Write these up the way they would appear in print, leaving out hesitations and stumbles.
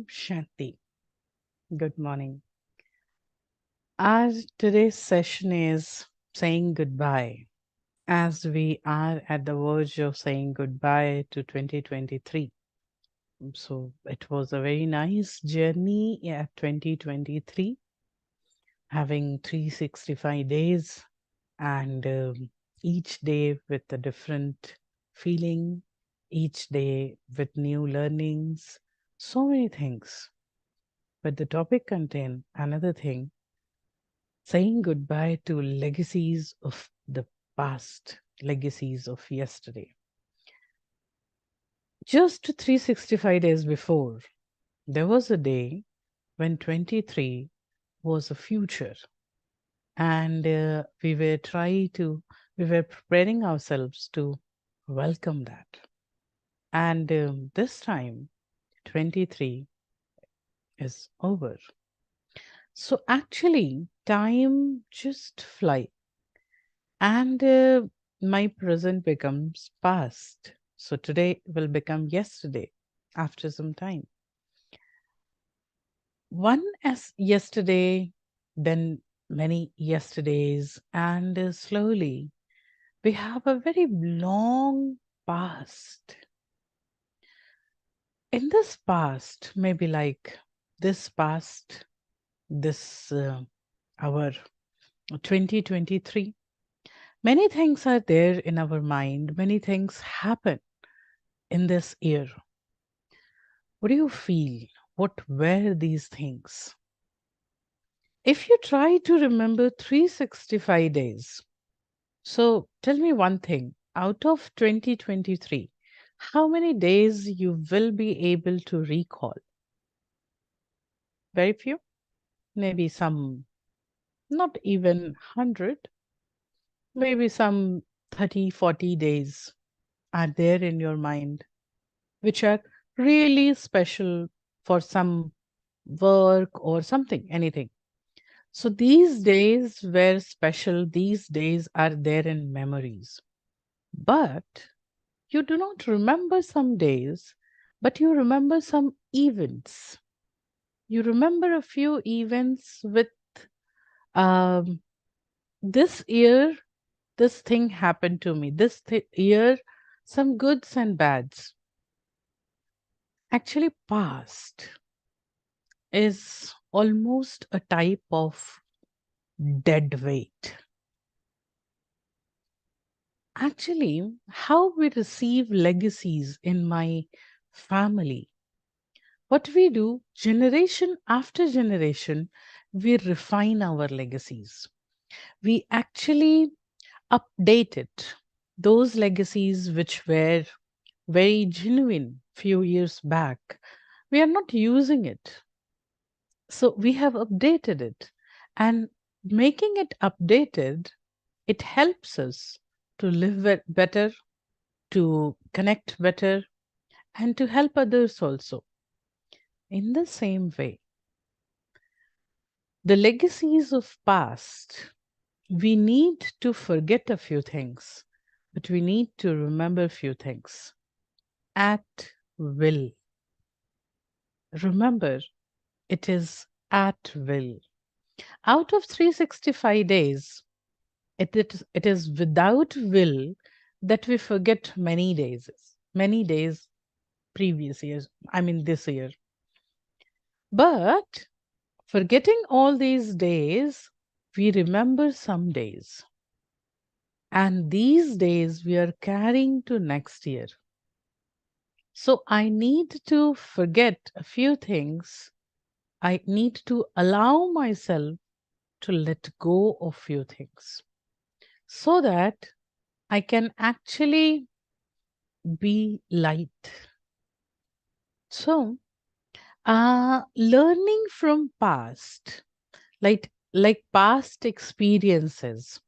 Om Shanti. Good morning. Our today's session is saying goodbye as we are at the verge of saying goodbye to 2023. So it was a very nice journey at 2023, having 365 days and each day with a different feeling, each day with new learnings, so many things. But the topic contained another thing, saying goodbye to legacies of the past, legacies of yesterday. Just 365 days before, there was a day when 23 was a future, and we were preparing ourselves to welcome that. And this time, 23 is over. So actually, time just flies. And my present becomes past. So today will become yesterday after some time. One as yesterday, then many yesterdays, and slowly we have a very long past. In this past, maybe like this past, this our 2023, many things are there in our mind. Many things happen in this year. What do you feel? What were these things? If you try to remember 365 days, so tell me one thing, out of 2023, how many days you will be able to recall? Very few? Maybe some, not even 100, maybe some 30, 40 days are there in your mind, which are really special for some work or something, anything. So these days were special, these days are there in memories. But you do not remember some days, but you remember some events. You remember a few events with um, this year, this thing happened to me. This year, some goods and bads. Actually, past is almost a type of dead weight. Actually, how we receive legacies in my family, what we do, generation after generation, we refine our legacies. We actually update it. Those legacies which were very genuine few years back, we are not using it. So we have updated it, and making it updated, it helps us to live better, to connect better, and to help others also. In the same way, the legacies of past, we need to forget a few things, but we need to remember a few things at will. Remember, it is at will. Out of 365 days, it is without will that we forget many days previous years, I mean this year. But forgetting all these days, we remember some days. And these days we are carrying to next year. So I need to forget a few things. I need to allow myself to let go of few things so that I can actually be light. So, learning from past, like past experiences.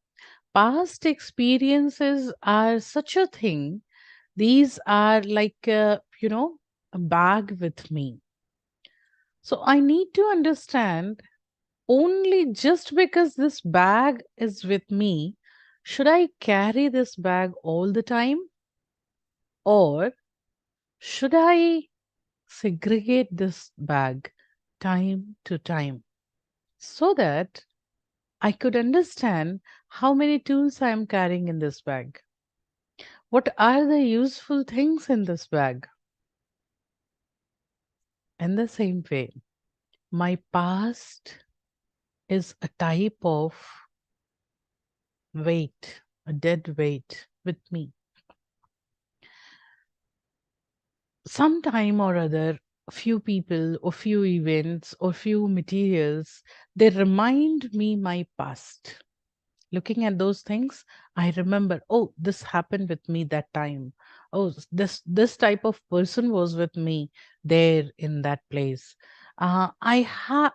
Past experiences are such a thing. These are like, a bag with me. So I need to understand, only just because this bag is with me, should I carry this bag all the time? Or should I segregate this bag time to time so that I could understand how many tools I am carrying in this bag. What are the useful things in this bag? In the same way, my past is a type of weight, a dead weight with me. Sometime or other, few people or few events or few materials, they remind me my past. Looking at those things, I remember, oh, this happened with me that time. Oh, this type of person was with me there in that place. I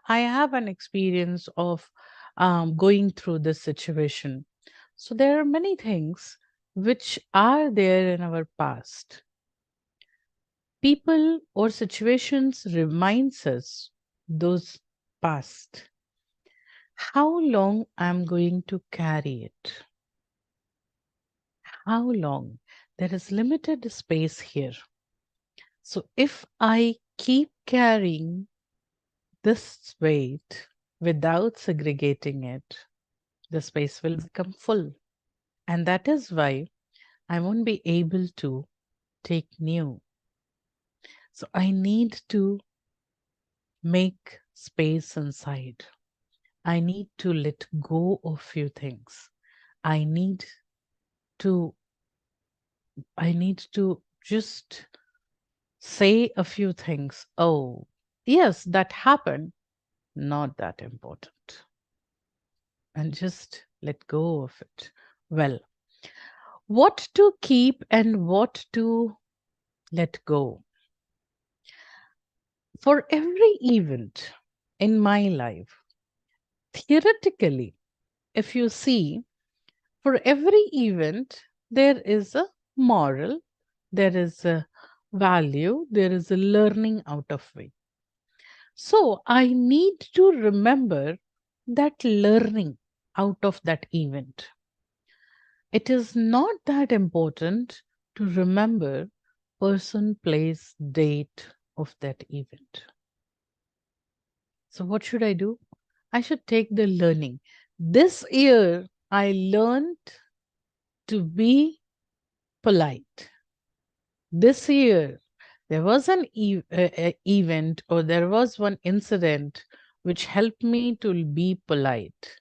have an experience of going through this situation. So there are many things which are there in our past. People or situations reminds us those past. How long I'm going to carry it? How long? There is limited space here. So if I keep carrying this weight without segregating it, the space will become full. And that is why I won't be able to take new. So I need to make space inside. I need to let go of few things. I need to just say a few things. Oh, yes, that happened. Not that important. And just let go of it. Well, what to keep and what to let go? For every event in my life, theoretically, if you see, for every event, there is a moral, there is a value, there is a learning out of it. So I need to remember that learning out of that event. It is not that important to remember person, place, date of that event. So what should I do? I should take the learning. This year, I learned to be polite. This year, there was an event or there was one incident which helped me to be polite.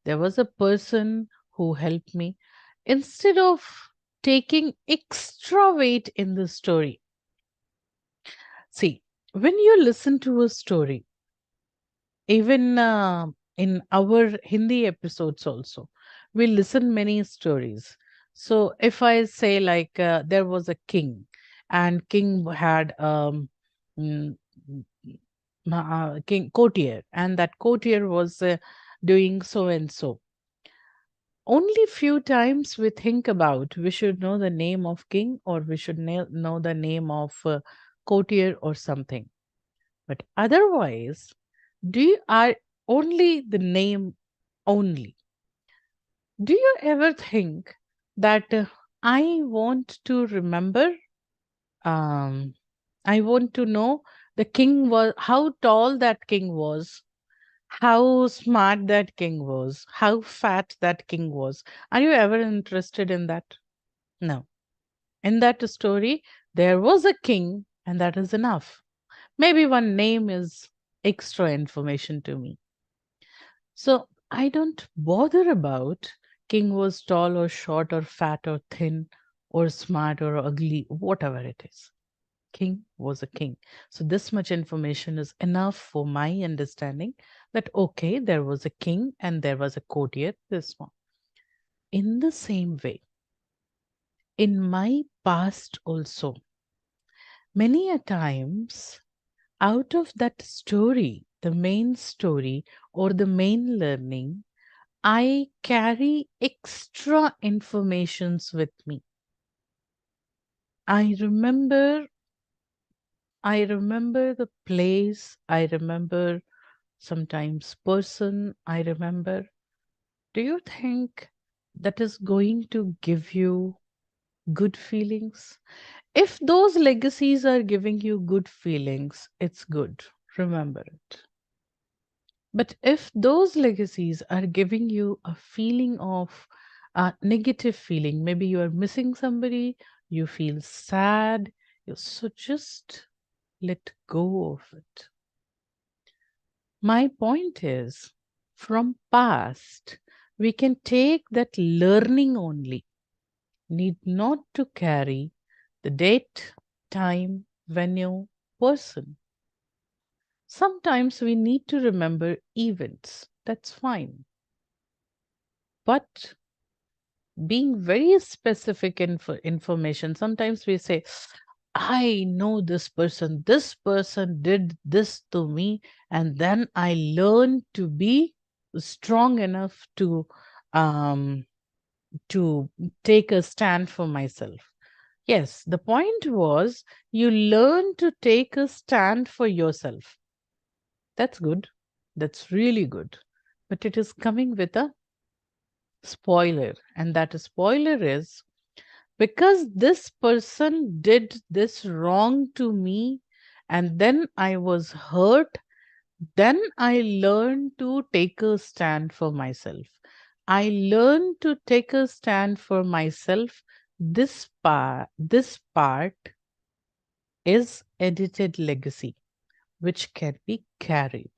There was a person who helped me. Instead of taking extra weight in the story, see, when you listen to a story, even in our Hindi episodes also, we listen many stories. So if I say like there was a king and king had mm, king courtier and that courtier was doing so and so. Only few times we think about we should know the name of king or we should know the name of courtier or something. But otherwise, do you are only the name only? Do you ever think that I want to remember? Um, I want to know the king was how tall that king was, how smart that king was, how fat that king was. Are you ever interested in that? No. In that story, there was a king, and that is enough. Maybe one name is extra information to me. So I don't bother about king was tall or short or fat or thin or smart or ugly, whatever it is. King was a king. So this much information is enough for my understanding that okay, there was a king and there was a courtier, this one. In the same way, in my past also, many a times out of that story, the main story or the main learning, I carry extra informations with me. I remember the place, I remember sometimes person, I remember. Do you think that is going to give you good feelings. If those legacies are giving you good feelings, it's good. Remember it. But if those legacies are giving you a feeling of a negative feeling, maybe you are missing somebody, you feel sad, so just let go of it. My point is, from past, we can take that learning only, need not to carry the date, time, venue, person. Sometimes we need to remember events. That's fine. But being very specific information, sometimes we say, I know this person did this to me, and then I learned to be strong enough um, to take a stand for myself. Yes, the point was you learn to take a stand for yourself. That's good. That's really good. But it is coming with a spoiler. And that spoiler is, because this person did this wrong to me and then I was hurt, then I learned to take a stand for myself. I learned to take a stand for myself. This part is edited legacy, which can be carried.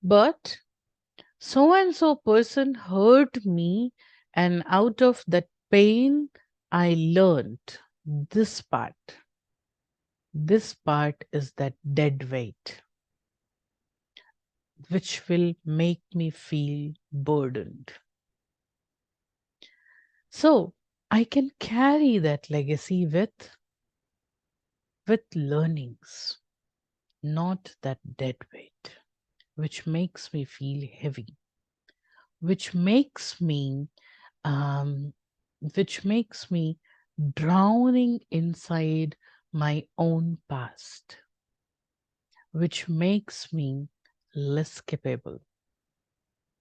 But so and so person hurt me, and out of that pain, I learned this part. This part is that dead weight, which will make me feel burdened. So I can carry that legacy with learnings, not that dead weight, which makes me feel heavy, which makes me um, drowning inside my own past, which makes me less capable.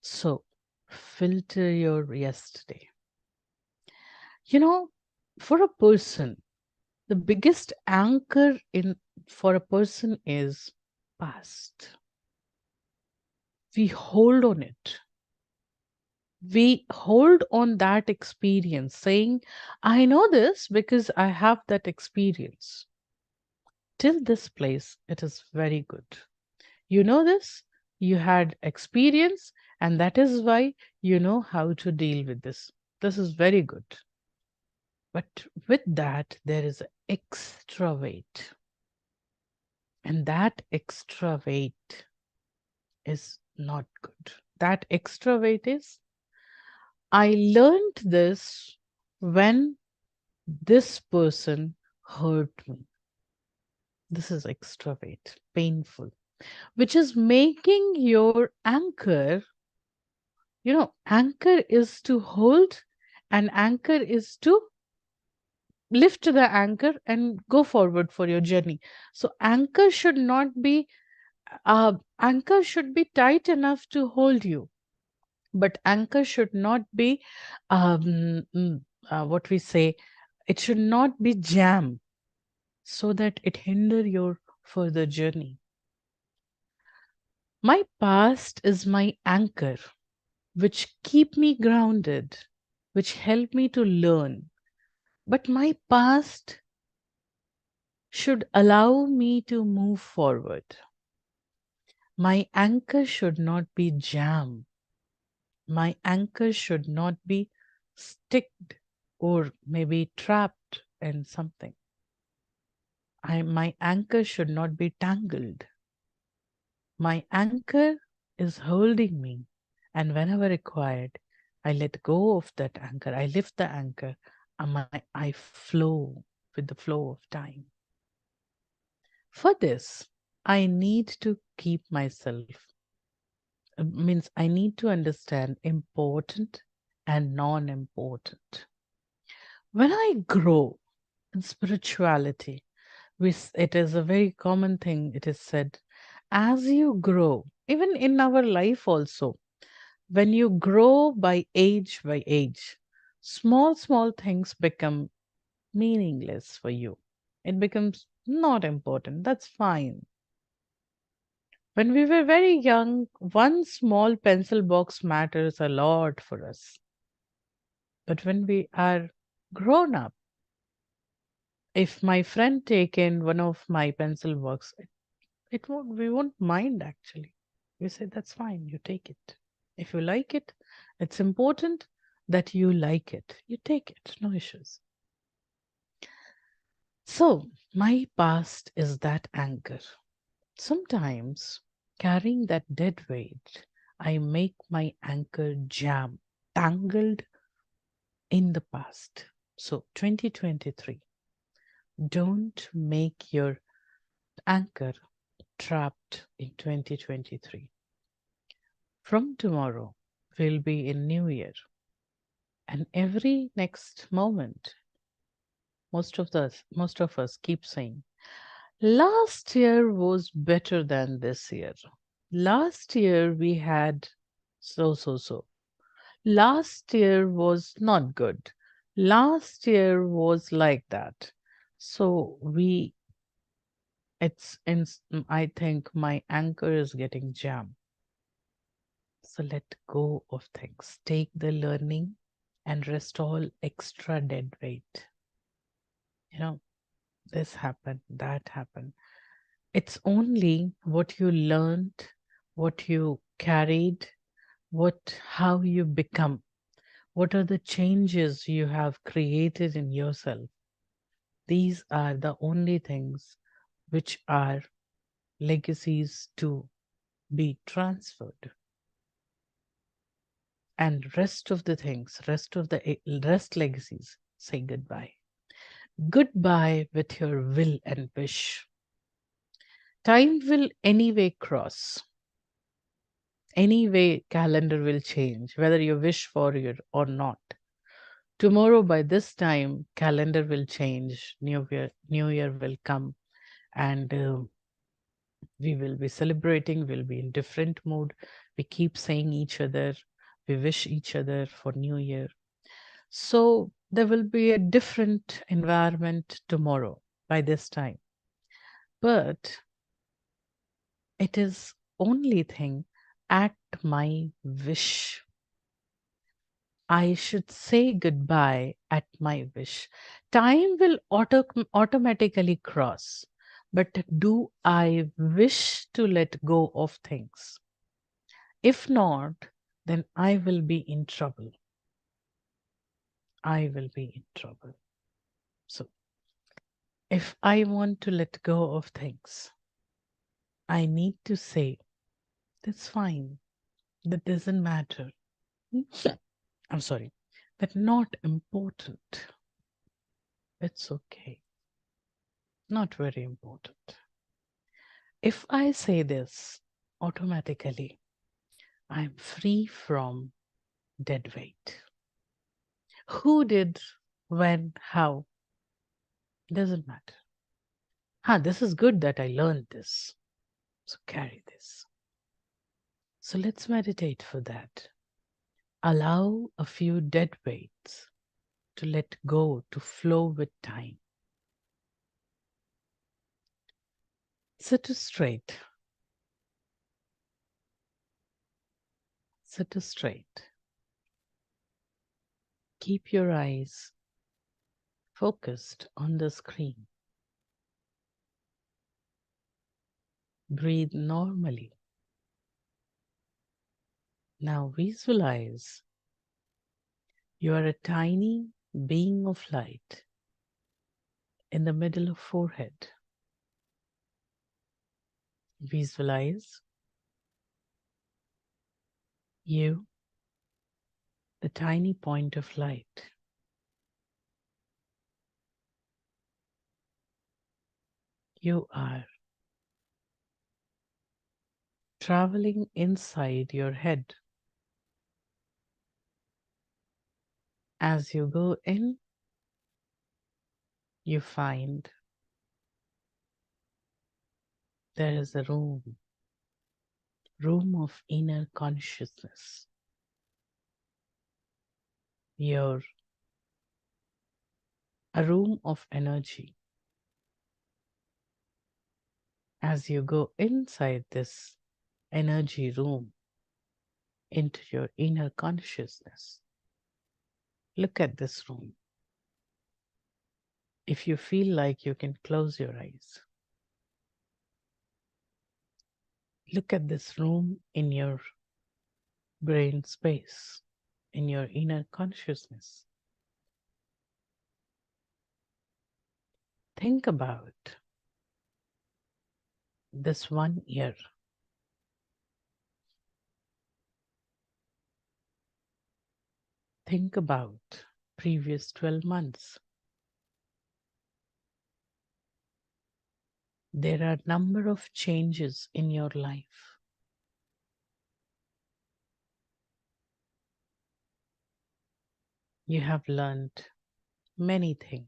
So filter your yesterday. You know, for a person, the biggest anchor for a person is past. We hold on it. We hold on that experience, saying, I know this because I have that experience. Till this place, it is very good. You know this, you had experience, and that is why you know how to deal with this. This is very good. But with that, there is extra weight. And that extra weight is not good. That extra weight is, I learned this when this person hurt me. This is extra weight, painful, which is making your anchor. Anchor is to hold, and anchor is to lift the anchor and go forward for your journey. So anchor should be tight enough to hold you, but anchor should not be what we say, it should not be jam, so that it hinder your further journey. My past is my anchor, which keep me grounded, which help me to learn. But my past should allow me to move forward. My anchor should not be jam. My anchor should not be sticked or maybe trapped in something. My anchor should not be tangled. My anchor is holding me, and whenever required, I let go of that anchor. I lift the anchor, and I flow with the flow of time. For this, I need to keep myself, means I need to understand important and non-important. When I grow in spirituality, it is a very common thing, it is said, as you grow, even in our life also, when you grow by age, small things become meaningless for you. It becomes not important. That's fine. When we were very young, one small pencil box matters a lot for us. But when we are grown up, if my friend take in one of my pencil box, it won't we won't mind actually. We say that's fine, you take it. If you like it, it's important that you like it. You take it, no issues. So my past is that anchor. Sometimes carrying that dead weight, I make my anchor jam, tangled in the past. So 2023, don't make your anchor trapped in 2023. From tomorrow will be a new year, and every next moment, most of us keep saying, last year was better than this year. Last year we had so. Last year was not good. Last year was like that. So I think my anchor is getting jammed. So let go of things. Take the learning and rest all extra dead weight. You know, this happened, that happened. It's only what you learned, what you carried, how you become. What are the changes you have created in yourself? These are the only things which are legacies to be transferred. And rest legacies, say goodbye. Goodbye with your will and wish. Time will anyway cross. Anyway, calendar will change, whether you wish for it or not. Tomorrow by this time, calendar will change. New year will come, and we will be celebrating. We'll be in different mood. We keep saying each other. We wish each other for New Year. So there will be a different environment tomorrow by this time. But it is only thing at my wish. I should say goodbye at my wish. Time will automatically cross. But do I wish to let go of things? If not, then I will be in trouble. I will be in trouble. So if I want to let go of things, I need to say, that's fine. That doesn't matter. I'm sorry. That's not important. It's okay. Not very important. If I say this, automatically, I'm free from dead weight. Who did, when, how, doesn't matter. This is good that I learned this. So carry this. So let's meditate for that. Allow a few dead weights to let go, to flow with time. Sit straight. Sit straight. Keep your eyes focused on the screen. Breathe normally. Now visualize you are a tiny being of light in the middle of forehead. Visualize you, the tiny point of light. You are traveling inside your head. As you go in, you find there is a room of inner consciousness. Your a room of energy. As you go inside this energy room, into your inner consciousness, look at this room. If you feel like you can close your eyes, look at this room in your brain space, in your inner consciousness. Think about this 1 year. Think about previous 12 months. There are a number of changes in your life. You have learned many things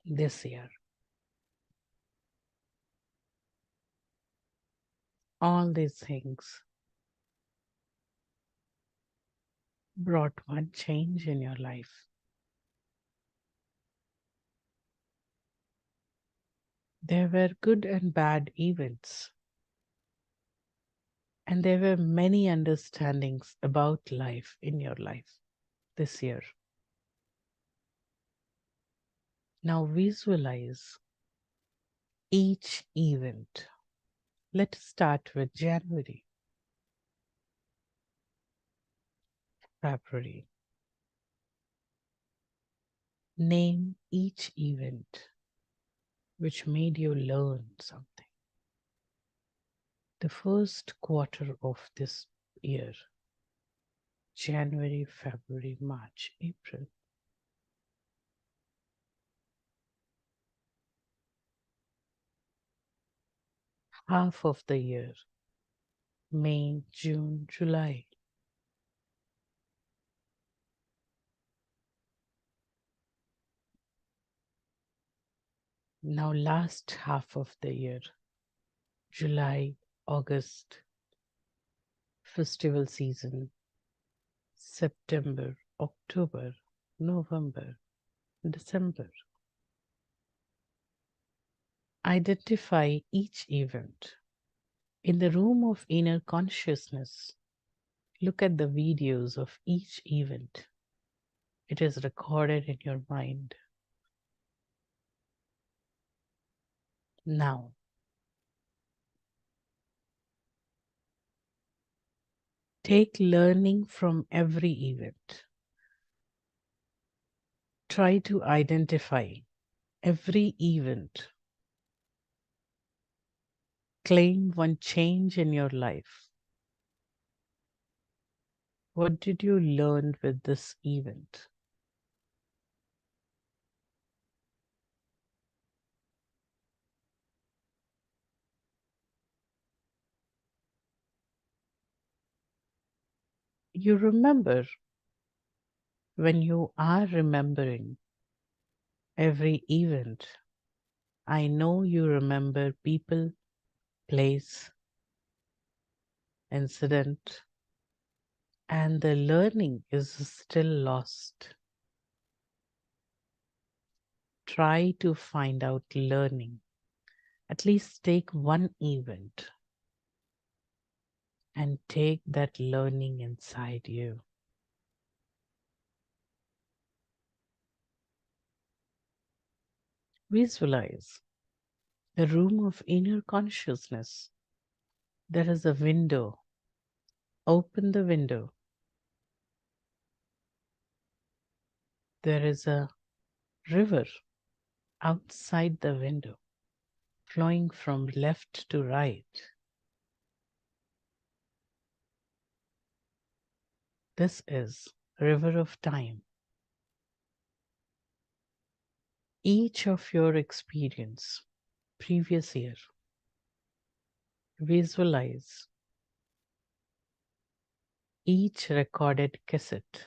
this year. All these things brought one change in your life. There were good and bad events, and there were many understandings about life in your life this year. Now visualize each event. Let's start with January, February. Name each event which made you learn something. The first quarter of this year, January, February, March, April. Half of the year, May, June, July. Now last half of the year, July, August, festival season, September, October, November, December. Identify each event. In the room of inner consciousness, look at the videos of each event. It is recorded in your mind. Now, take learning from every event. Try to identify every event. Claim one change in your life. What did you learn with this event? You remember when you are remembering every event. I know you remember people, place, incident, and the learning is still lost. Try to find out learning. At least take one event and take that learning inside you. Visualize the room of inner consciousness. There is a window. Open the window. There is a river outside the window, flowing from left to right. This is river of time. Each of your experience, previous year, visualize each recorded cassette,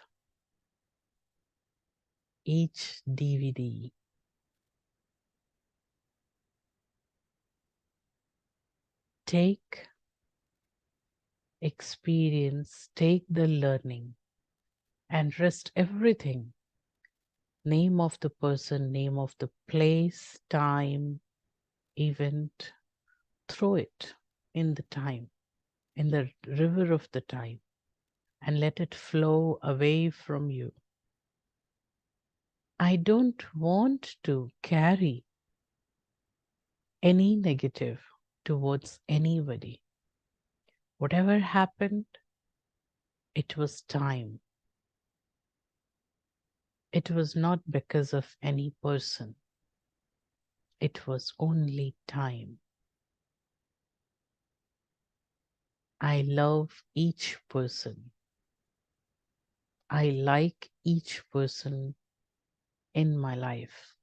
each DVD. Take experience, take the learning, and rest everything name of the person, name of the place, time, event. Throw it in the time, in the river of the time, and let it flow away from you. I don't want to carry any negative towards anybody. Whatever happened, it was time. It was not because of any person. It was only time. I love each person. I like each person in my life.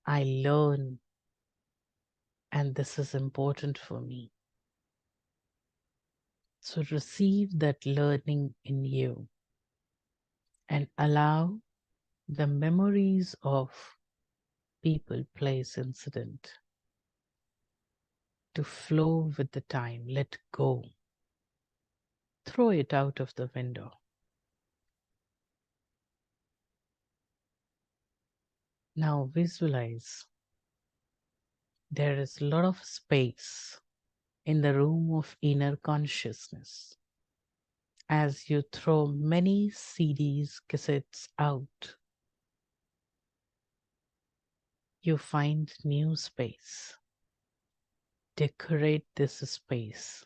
I learn, and this is important for me. So receive that learning in you and allow the memories of people, place, incident to flow with the time. Let go. Throw it out of the window. Now visualize there is a lot of space in the room of inner consciousness. As you throw many CDs, cassettes out, you find new space. Decorate this space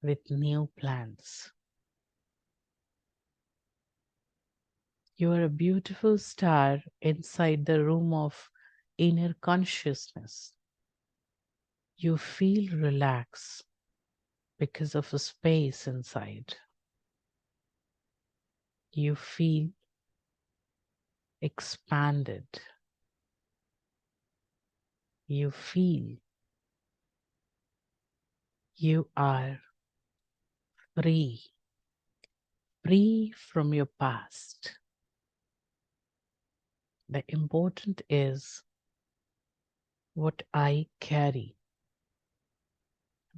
with new plants. You are a beautiful star inside the room of inner consciousness. You feel relaxed because of a space inside. You feel expanded. You feel you are free, free from your past. The important is what I carry,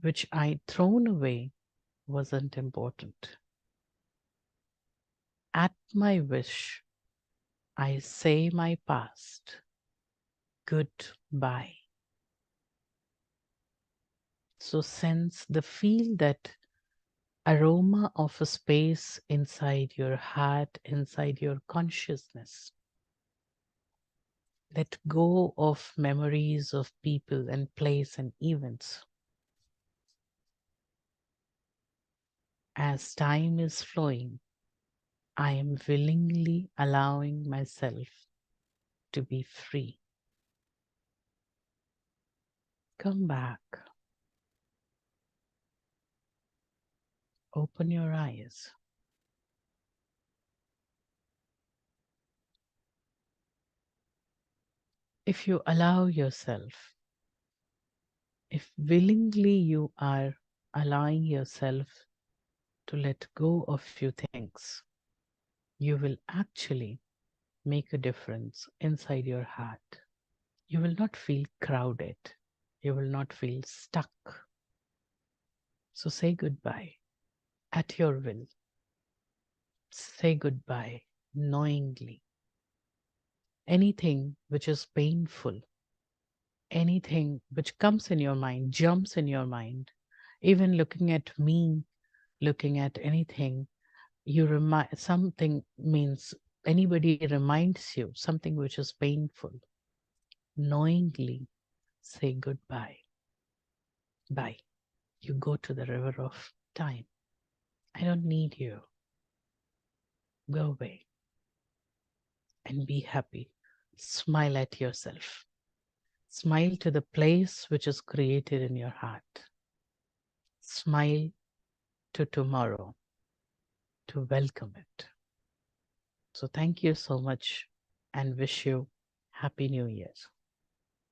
which I thrown away wasn't important. At my wish, I say my past goodbye. So sense the feel that aroma of a space inside your heart, inside your consciousness. Let go of memories of people and place and events. As time is flowing, I am willingly allowing myself to be free. Come back. Open your eyes. If you allow yourself, if willingly you are allowing yourself to let go of few things, you will actually make a difference inside your heart. You will not feel crowded. You will not feel stuck. So say goodbye at your will. Say goodbye knowingly. Anything which is painful, anything which comes in your mind, jumps in your mind, even looking at me, looking at anything, you remind something means anybody reminds you something which is painful. Knowingly say goodbye. Bye. You go to the river of time. I don't need you. Go away and be happy. Smile at yourself. Smile to the place which is created in your heart. Smile to tomorrow, to welcome it. So thank you so much and wish you Happy New Year.